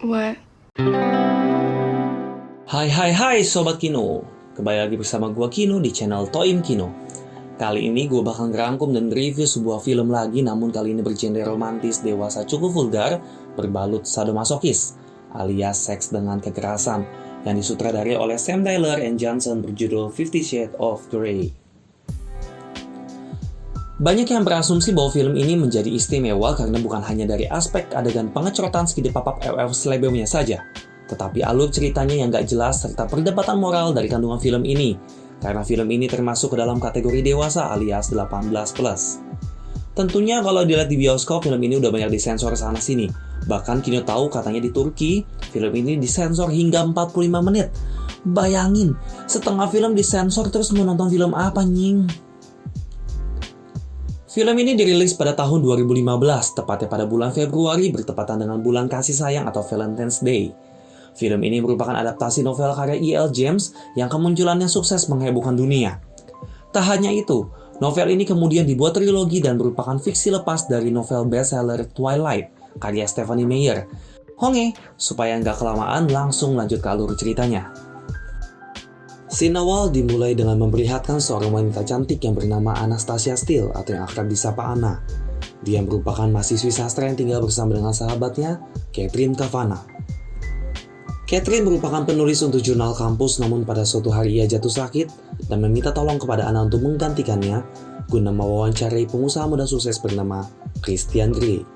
What? Hai Sobat Kino. Kembali lagi bersama gua Kino di channel Toim Kino. Kali ini gue bakal ngerangkum dan review sebuah film lagi, namun kali ini bergenre romantis, dewasa, cukup vulgar, berbalut sadomasokis alias seks dengan kekerasan, yang disutradari oleh Sam Tyler and Johnson berjudul 50 Shades of Grey. Banyak yang berasumsi bahwa film ini menjadi istimewa karena bukan hanya dari aspek adegan pengecrotan skidi papap selebemnya saja, tetapi alur ceritanya yang gak jelas serta perdebatan moral dari kandungan film ini, karena film ini termasuk ke dalam kategori dewasa alias 18+. Tentunya kalau dilihat di bioskop, film ini udah banyak disensor sana-sini. Bahkan Kino tahu katanya di Turki, film ini disensor hingga 45 menit. Bayangin, setengah film disensor terus mau nonton film apa nying? Film ini dirilis pada tahun 2015, tepatnya pada bulan Februari bertepatan dengan bulan kasih sayang atau Valentine's Day. Film ini merupakan adaptasi novel karya E.L. James yang kemunculannya sukses menghebohkan dunia. Tak hanya itu, novel ini kemudian dibuat trilogi dan merupakan fiksi lepas dari novel bestseller Twilight, karya Stephenie Meyer. Honge, supaya nggak kelamaan langsung lanjut ke alur ceritanya. Scene awal dimulai dengan memperlihatkan seorang wanita cantik yang bernama Anastasia Steele atau yang akrab disapa Anna. Dia merupakan mahasiswi sastra yang tinggal bersama dengan sahabatnya, Catherine Cavana. Catherine merupakan penulis untuk jurnal kampus, namun pada suatu hari ia jatuh sakit dan meminta tolong kepada Anna untuk menggantikannya guna mewawancarai pengusaha muda sukses bernama Christian Grey.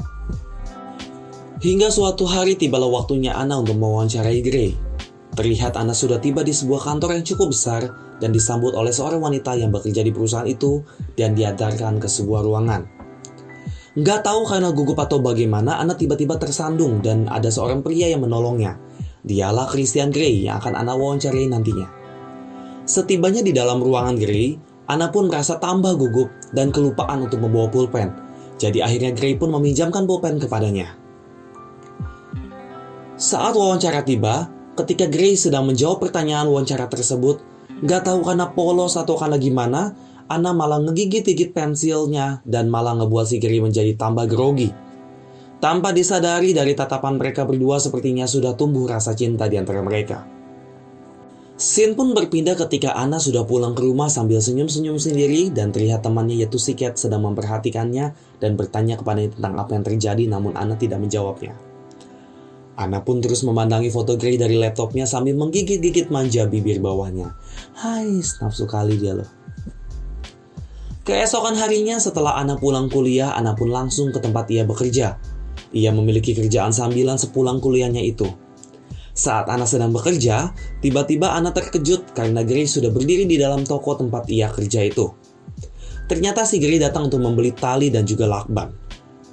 Hingga suatu hari tibalah waktunya Anna untuk mewawancarai Grey. Terlihat Anna sudah tiba di sebuah kantor yang cukup besar dan disambut oleh seorang wanita yang bekerja di perusahaan itu dan diantarkan ke sebuah ruangan. Nggak tahu karena gugup atau bagaimana, Anna tiba-tiba tersandung dan ada seorang pria yang menolongnya. Dialah Christian Grey yang akan Anna wawancarai nantinya. Setibanya di dalam ruangan Grey, Anna pun merasa tambah gugup dan kelupaan untuk membawa pulpen. Jadi akhirnya Grey pun meminjamkan pulpen kepadanya. Saat wawancara tiba, ketika Grey sedang menjawab pertanyaan wawancara tersebut, gak tahu karena polos atau karena gimana, Anna malah ngegigit-gigit pensilnya dan malah ngebuat si Grey menjadi tambah grogi. Tanpa disadari dari tatapan mereka berdua sepertinya sudah tumbuh rasa cinta di antara mereka. Scene pun berpindah ketika Anna sudah pulang ke rumah sambil senyum-senyum sendiri dan terlihat temannya yaitu si Cat sedang memperhatikannya dan bertanya kepadanya tentang apa yang terjadi, namun Anna tidak menjawabnya. Anna pun terus memandangi foto Grey dari laptopnya sambil menggigit-gigit manja bibir bawahnya. Hai, nafsu kali dia loh. Keesokan harinya setelah Anna pulang kuliah, Anna pun langsung ke tempat ia bekerja. Ia memiliki kerjaan sambilan sepulang kuliahnya itu. Saat Anna sedang bekerja, tiba-tiba Anna terkejut karena Grey sudah berdiri di dalam toko tempat ia kerja itu. Ternyata si Grey datang untuk membeli tali dan juga lakban.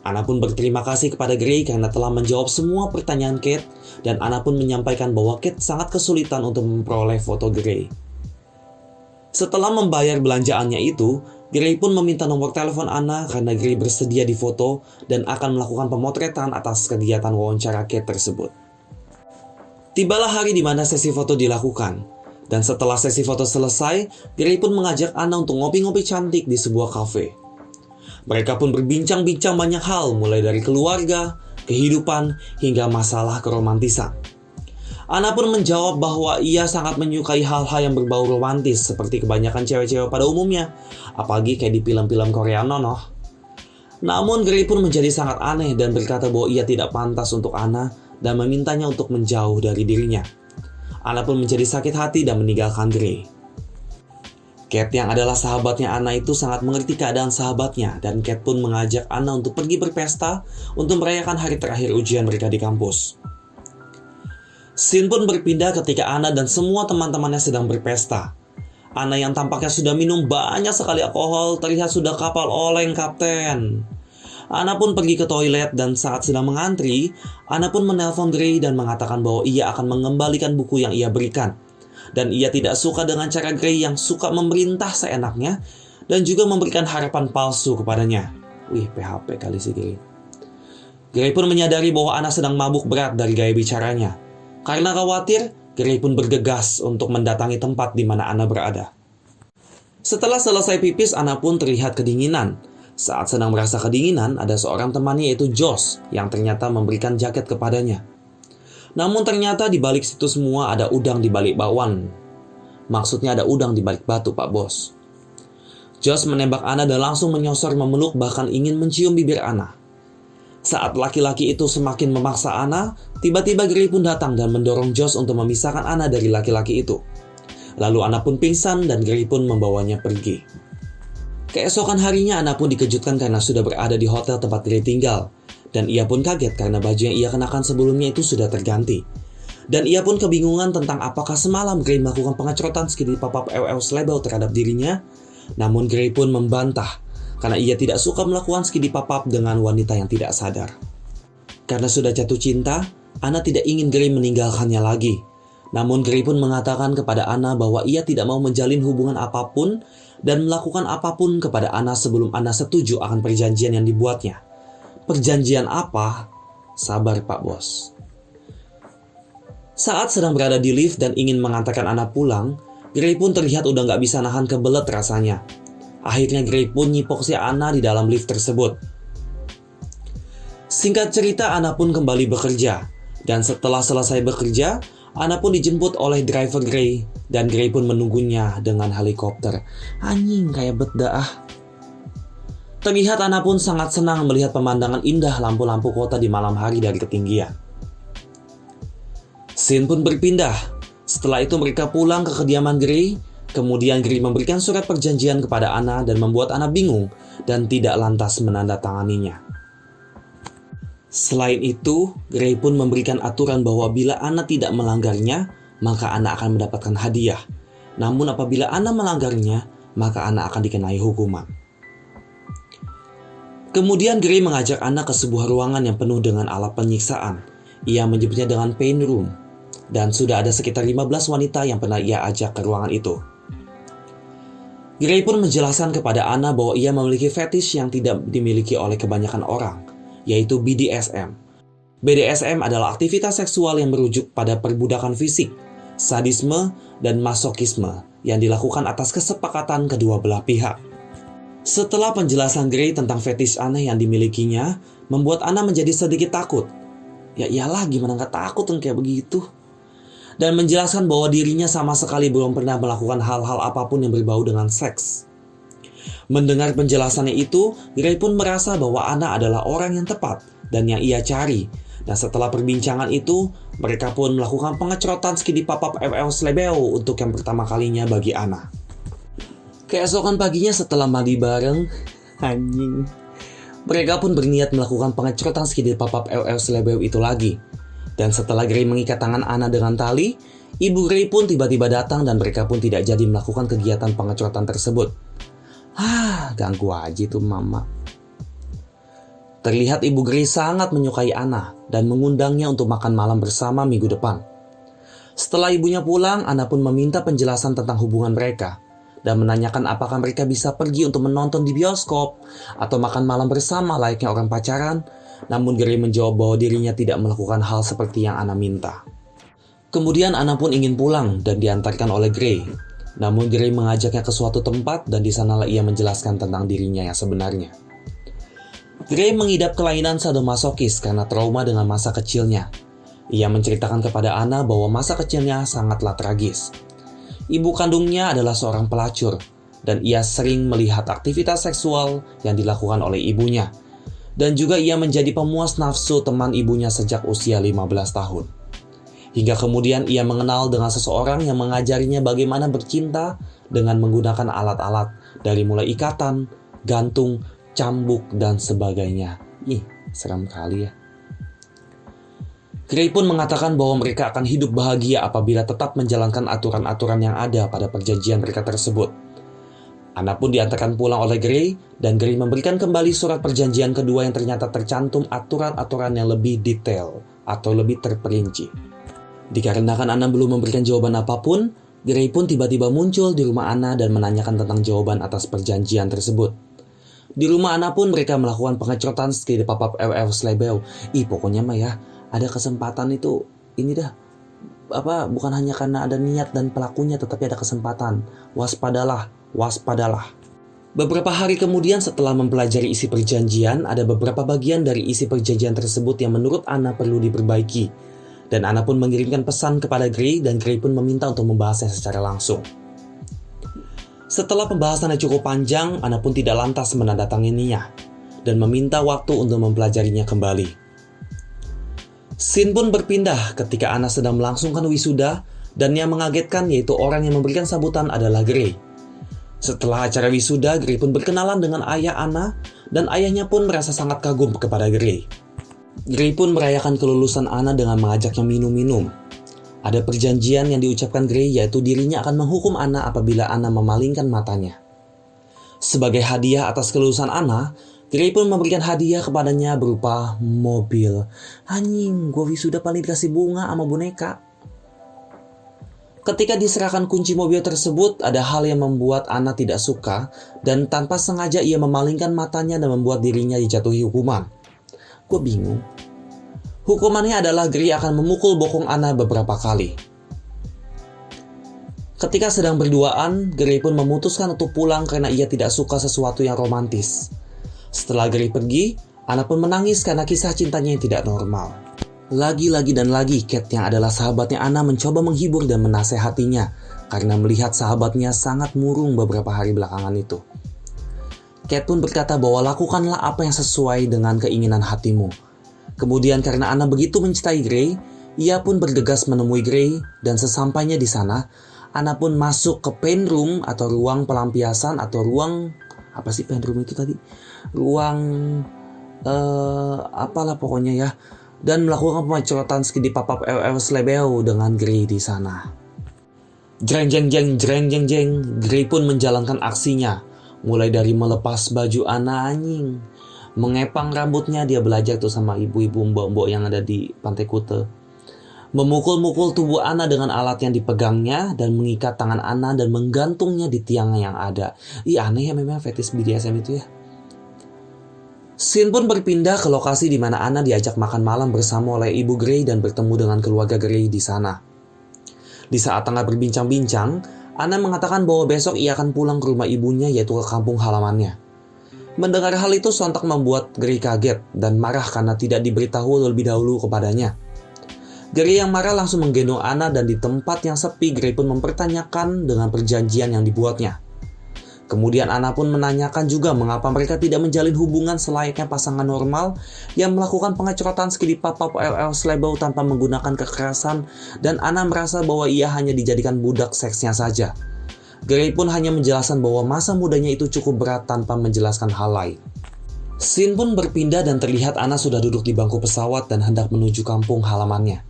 Anna pun berterima kasih kepada Grey karena telah menjawab semua pertanyaan Kate, dan Anna pun menyampaikan bahwa Kate sangat kesulitan untuk memperoleh foto Grey. Setelah membayar belanjaannya itu, Grey pun meminta nomor telepon Anna karena Grey bersedia difoto dan akan melakukan pemotretan atas kegiatan wawancara Kate tersebut. Tibalah hari di mana sesi foto dilakukan, dan setelah sesi foto selesai, Grey pun mengajak Anna untuk ngopi-ngopi cantik di sebuah kafe. Mereka pun berbincang-bincang banyak hal, mulai dari keluarga, kehidupan, hingga masalah keromantisan. Anna pun menjawab bahwa ia sangat menyukai hal-hal yang berbau romantis seperti kebanyakan cewek-cewek pada umumnya, apalagi kayak di film-film Korea nonoh. Namun Grey pun menjadi sangat aneh dan berkata bahwa ia tidak pantas untuk Anna dan memintanya untuk menjauh dari dirinya. Anna pun menjadi sakit hati dan meninggalkan Grey. Kate yang adalah sahabatnya Anna itu sangat mengerti keadaan sahabatnya, dan Kate pun mengajak Anna untuk pergi berpesta untuk merayakan hari terakhir ujian mereka di kampus. Scene pun berpindah ketika Anna dan semua teman-temannya sedang berpesta. Anna yang tampaknya sudah minum banyak sekali alkohol terlihat sudah kapal oleng kapten. Anna pun pergi ke toilet dan saat sedang mengantri, Anna pun menelpon Grey dan mengatakan bahwa ia akan mengembalikan buku yang ia berikan. Dan ia tidak suka dengan cara Grey yang suka memerintah seenaknya dan juga memberikan harapan palsu kepadanya. Wih, PHP kali si Grey. Grey pun menyadari bahwa Anna sedang mabuk berat dari gaya bicaranya. Karena khawatir, Grey pun bergegas untuk mendatangi tempat di mana Anna berada. Setelah selesai pipis, Anna pun terlihat kedinginan. Saat sedang merasa kedinginan, ada seorang temannya yaitu Josh yang ternyata memberikan jaket kepadanya. Namun ternyata di balik situ semua ada udang di balik bakwan. Maksudnya ada udang di balik batu, Pak Bos. Josh menembak Anna dan langsung menyosor memeluk bahkan ingin mencium bibir Anna. Saat laki-laki itu semakin memaksa Anna, tiba-tiba Gray pun datang dan mendorong Josh untuk memisahkan Anna dari laki-laki itu. Lalu Anna pun pingsan dan Gray pun membawanya pergi. Keesokan harinya Anna pun dikejutkan karena sudah berada di hotel tempat Gray tinggal. Dan ia pun kaget karena baju yang ia kenakan sebelumnya itu sudah terganti. Dan ia pun kebingungan tentang apakah semalam Gray melakukan pengecrotan skidi pop-up slebel terhadap dirinya. Namun Gray pun membantah karena ia tidak suka melakukan skidi pop-up dengan wanita yang tidak sadar. Karena sudah jatuh cinta, Anna tidak ingin Gray meninggalkannya lagi. Namun Gray pun mengatakan kepada Anna bahwa ia tidak mau menjalin hubungan apapun dan melakukan apapun kepada Anna sebelum Anna setuju akan perjanjian yang dibuatnya. Perjanjian apa? Sabar, Pak Bos. Saat sedang berada di lift dan ingin mengantarkan Anna pulang, Gray pun terlihat udah gak bisa nahan kebelet rasanya. Akhirnya Gray pun nyipok si Anna di dalam lift tersebut. Singkat cerita, Anna pun kembali bekerja. Dan setelah selesai bekerja, Anna pun dijemput oleh driver Gray. Dan Gray pun menunggunya dengan helikopter. Anjing, kayak bedah. Terlihat Anna pun sangat senang melihat pemandangan indah lampu-lampu kota di malam hari dari ketinggian. Scene pun berpindah. Setelah itu mereka pulang ke kediaman Gray. Kemudian Gray memberikan surat perjanjian kepada Anna dan membuat Anna bingung dan tidak lantas menandatanganinya. Selain itu, Gray pun memberikan aturan bahwa bila Anna tidak melanggarnya, maka Anna akan mendapatkan hadiah. Namun apabila Anna melanggarnya, maka Anna akan dikenai hukuman. Kemudian Gray mengajak Anna ke sebuah ruangan yang penuh dengan alat penyiksaan. Ia menyebutnya dengan pain room. Dan sudah ada sekitar 15 wanita yang pernah ia ajak ke ruangan itu. Gray pun menjelaskan kepada Anna bahwa ia memiliki fetish yang tidak dimiliki oleh kebanyakan orang, yaitu BDSM. BDSM adalah aktivitas seksual yang merujuk pada perbudakan fisik, sadisme, dan masokisme yang dilakukan atas kesepakatan kedua belah pihak. Setelah penjelasan Gray tentang fetish aneh yang dimilikinya, membuat Anna menjadi sedikit takut. Ya iyalah, gimana gak takut kan kayak begitu? Dan menjelaskan bahwa dirinya sama sekali belum pernah melakukan hal-hal apapun yang berbau dengan seks. Mendengar penjelasannya itu, Gray pun merasa bahwa Anna adalah orang yang tepat dan yang ia cari. Dan setelah perbincangan itu, mereka pun melakukan pengecrotan skidi pop-up slebel untuk yang pertama kalinya bagi Anna. Keesokan paginya setelah mandi bareng, mereka pun berniat melakukan pengecrotan skidi pop-up slebel itu lagi. Dan setelah Gray mengikat tangan Anna dengan tali, ibu Gray pun tiba-tiba datang dan mereka pun tidak jadi melakukan kegiatan pengecrotan tersebut. Ganggu aja tuh mama. Terlihat ibu Gray sangat menyukai Anna dan mengundangnya untuk makan malam bersama minggu depan. Setelah ibunya pulang, Anna pun meminta penjelasan tentang hubungan mereka dan menanyakan apakah mereka bisa pergi untuk menonton di bioskop atau makan malam bersama layaknya orang pacaran. Namun Gray menjawab bahwa dirinya tidak melakukan hal seperti yang Anna minta. Kemudian Anna pun ingin pulang dan diantarkan oleh Gray. Namun Gray mengajaknya ke suatu tempat dan di sanalah ia menjelaskan tentang dirinya yang sebenarnya. Gray mengidap kelainan sadomasokis karena trauma dengan masa kecilnya. Ia menceritakan kepada Anna bahwa masa kecilnya sangatlah tragis. Ibu kandungnya adalah seorang pelacur dan ia sering melihat aktivitas seksual yang dilakukan oleh ibunya. Dan juga ia menjadi pemuas nafsu teman ibunya sejak usia 15 tahun. Hingga kemudian ia mengenal dengan seseorang yang mengajarinya bagaimana bercinta dengan menggunakan alat-alat dari mulai ikatan, gantung, cambuk, dan sebagainya. Seram kali ya. Gray pun mengatakan bahwa mereka akan hidup bahagia apabila tetap menjalankan aturan-aturan yang ada pada perjanjian mereka tersebut. Anna pun diantarkan pulang oleh Gray, dan Gray memberikan kembali surat perjanjian kedua yang ternyata tercantum aturan-aturan yang lebih detail atau lebih terperinci. Dikarenakan Anna belum memberikan jawaban apapun, Gray pun tiba-tiba muncul di rumah Anna dan menanyakan tentang jawaban atas perjanjian tersebut. Di rumah Anna pun mereka melakukan pengecrotan skidi pop-up slebel. Pokoknya mah ya, ada kesempatan itu, bukan hanya karena ada niat dan pelakunya, tetapi ada kesempatan. Waspadalah. Beberapa hari kemudian setelah mempelajari isi perjanjian, ada beberapa bagian dari isi perjanjian tersebut yang menurut Anna perlu diperbaiki. Dan Anna pun mengirimkan pesan kepada Gray dan Gray pun meminta untuk membahasnya secara langsung. Setelah pembahasannya cukup panjang, Anna pun tidak lantas menandatanganinya dan meminta waktu untuk mempelajarinya kembali. Scene pun berpindah ketika Anna sedang melangsungkan wisuda dan yang mengagetkan yaitu orang yang memberikan sambutan adalah Gray. Setelah acara wisuda, Gray pun berkenalan dengan ayah Anna dan ayahnya pun merasa sangat kagum kepada Gray. Gray pun merayakan kelulusan Anna dengan mengajaknya minum-minum. Ada perjanjian yang diucapkan Gray yaitu dirinya akan menghukum Anna apabila Anna memalingkan matanya. Sebagai hadiah atas kelulusan Anna, Gray pun memberikan hadiah kepadanya berupa mobil. Anjing, gue wisuda paling dikasih bunga sama boneka. Ketika diserahkan kunci mobil tersebut, ada hal yang membuat Anna tidak suka dan tanpa sengaja ia memalingkan matanya dan membuat dirinya dijatuhi hukuman. Gue bingung. Hukumannya adalah Gray akan memukul bokong Anna beberapa kali. Ketika sedang berduaan, Gray pun memutuskan untuk pulang karena ia tidak suka sesuatu yang romantis. Setelah Gray pergi, Anna pun menangis karena kisah cintanya yang tidak normal. Lagi-lagi dan lagi, Cat yang adalah sahabatnya Anna mencoba menghibur dan menasehatinya karena melihat sahabatnya sangat murung beberapa hari belakangan itu. Cat pun berkata bahwa lakukanlah apa yang sesuai dengan keinginan hatimu. Kemudian karena Anna begitu mencintai Gray, ia pun bergegas menemui Gray dan sesampainya di sana, Anna pun masuk ke pain room atau ruang pelampiasan atau ruang apa sih pain room itu tadi? Ruang apalah pokoknya ya. Dan melakukan pemecorotan skidi pop-up LL Slebeo dengan Gray di sana. Jreng jeng jeng jreng jeng jeng, Gray pun menjalankan aksinya. Mulai dari melepas baju Anna anjing, mengepang rambutnya, dia belajar tuh sama ibu-ibu mbok-mbok yang ada di Pantai Kute. Memukul-mukul tubuh Anna dengan alat yang dipegangnya dan mengikat tangan Anna dan menggantungnya di tiang yang ada. Ih, aneh ya memang fetis BDSM itu ya. Scene pun berpindah ke lokasi di mana Anna diajak makan malam bersama oleh ibu Gray dan bertemu dengan keluarga Gray di sana. Di saat tengah berbincang-bincang, Anna mengatakan bahwa besok ia akan pulang ke rumah ibunya yaitu ke kampung halamannya. Mendengar hal itu sontak membuat Gray kaget dan marah karena tidak diberitahu lebih dahulu kepadanya. Gray yang marah langsung menggendong Anna dan di tempat yang sepi Gray pun mempertanyakan dengan perjanjian yang dibuatnya. Kemudian Anna pun menanyakan juga mengapa mereka tidak menjalin hubungan selayaknya pasangan normal yang melakukan pengecorotan skidi pop-up LL Slebeo tanpa menggunakan kekerasan dan Anna merasa bahwa ia hanya dijadikan budak seksnya saja. Gray pun hanya menjelaskan bahwa masa mudanya itu cukup berat tanpa menjelaskan hal lain. Scene pun berpindah dan terlihat Anna sudah duduk di bangku pesawat dan hendak menuju kampung halamannya.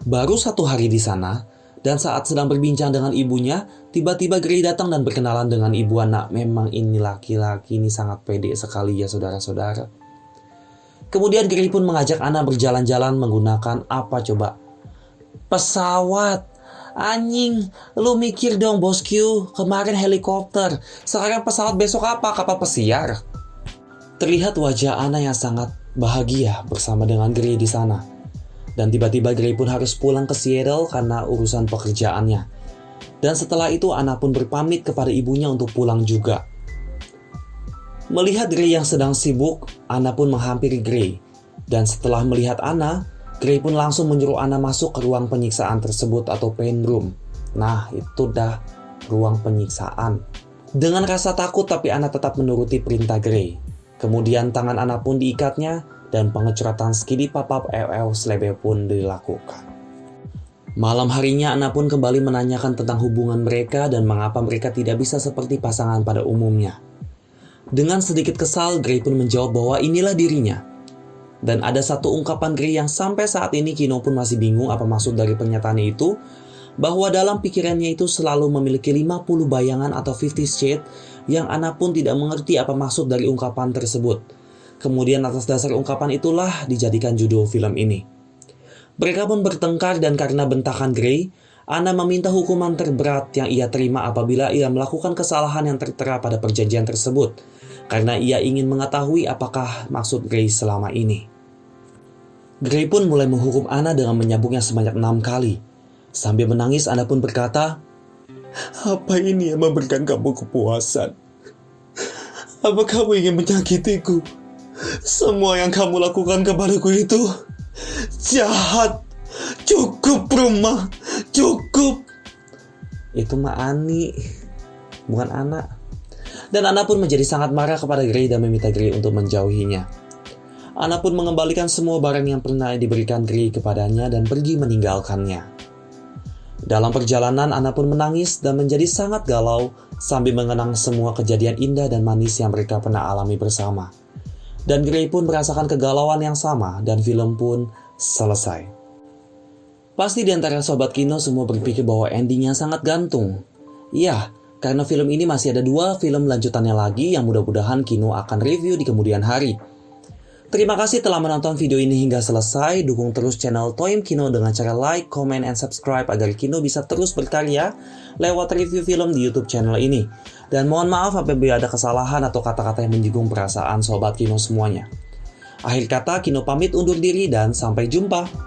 Baru 1 hari di sana, dan saat sedang berbincang dengan ibunya, tiba-tiba Gray datang dan berkenalan dengan ibu Anna. Memang ini laki-laki ini sangat pede sekali ya saudara-saudara. Kemudian Gray pun mengajak Anna berjalan-jalan menggunakan apa coba? Pesawat. Anjing, lu mikir dong bosku, kemarin helikopter, sekarang pesawat, besok apa? Kapal pesiar. Terlihat wajah Anna yang sangat bahagia bersama dengan Gray di sana. Dan tiba-tiba Gray pun harus pulang ke Seattle karena urusan pekerjaannya. Dan setelah itu Anna pun berpamit kepada ibunya untuk pulang juga. Melihat Gray yang sedang sibuk, Anna pun menghampiri Gray. Dan setelah melihat Anna, Gray pun langsung menyuruh Anna masuk ke ruang penyiksaan tersebut atau pain room. Nah, itu dah ruang penyiksaan. Dengan rasa takut tapi Anna tetap menuruti perintah Gray. Kemudian tangan Anna pun diikatnya dan pengecorotan skidi pop-up LL Slebeo pun dilakukan. Malam harinya Anna pun kembali menanyakan tentang hubungan mereka dan mengapa mereka tidak bisa seperti pasangan pada umumnya. Dengan sedikit kesal, Gray pun menjawab bahwa inilah dirinya. Dan ada satu ungkapan Gray yang sampai saat ini Kino pun masih bingung apa maksud dari pernyataannya itu, bahwa dalam pikirannya itu selalu memiliki 50 bayangan atau 50 shades yang Anna pun tidak mengerti apa maksud dari ungkapan tersebut. Kemudian atas dasar ungkapan itulah dijadikan judul film ini. Mereka pun bertengkar dan karena bentakan Gray, Anna meminta hukuman terberat yang ia terima apabila ia melakukan kesalahan yang tertera pada perjanjian tersebut, karena ia ingin mengetahui apakah maksud Gray selama ini. Gray pun mulai menghukum Anna dengan menyambungnya sebanyak 6 kali. Sambil menangis Anna pun berkata, "Apa ini yang memberikan kamu kepuasan? Apa kamu ingin menyakitiku? Semua yang kamu lakukan kepadaku itu jahat. Cukup rumah, cukup. Itu mah Ani, bukan Ana. Dan Ana pun menjadi sangat marah kepada Gray dan meminta Gray untuk menjauhinya. Ana pun mengembalikan semua barang yang pernah diberikan Gray kepadanya dan pergi meninggalkannya. Dalam perjalanan, Ana pun menangis dan menjadi sangat galau sambil mengenang semua kejadian indah dan manis yang mereka pernah alami bersama. Dan Gray pun merasakan kegalauan yang sama dan film pun selesai. Pasti di antara Sobat Kino semua berpikir bahwa endingnya sangat gantung. Iya, karena film ini masih ada 2 film lanjutannya lagi yang mudah-mudahan Kino akan review di kemudian hari. Terima kasih telah menonton video ini hingga selesai. Dukung terus channel Toim Kino dengan cara like, comment, and subscribe agar Kino bisa terus berkarya lewat review film di YouTube channel ini. Dan mohon maaf apabila ada kesalahan atau kata-kata yang menyinggung perasaan Sobat Kino semuanya. Akhir kata, Kino pamit undur diri dan sampai jumpa.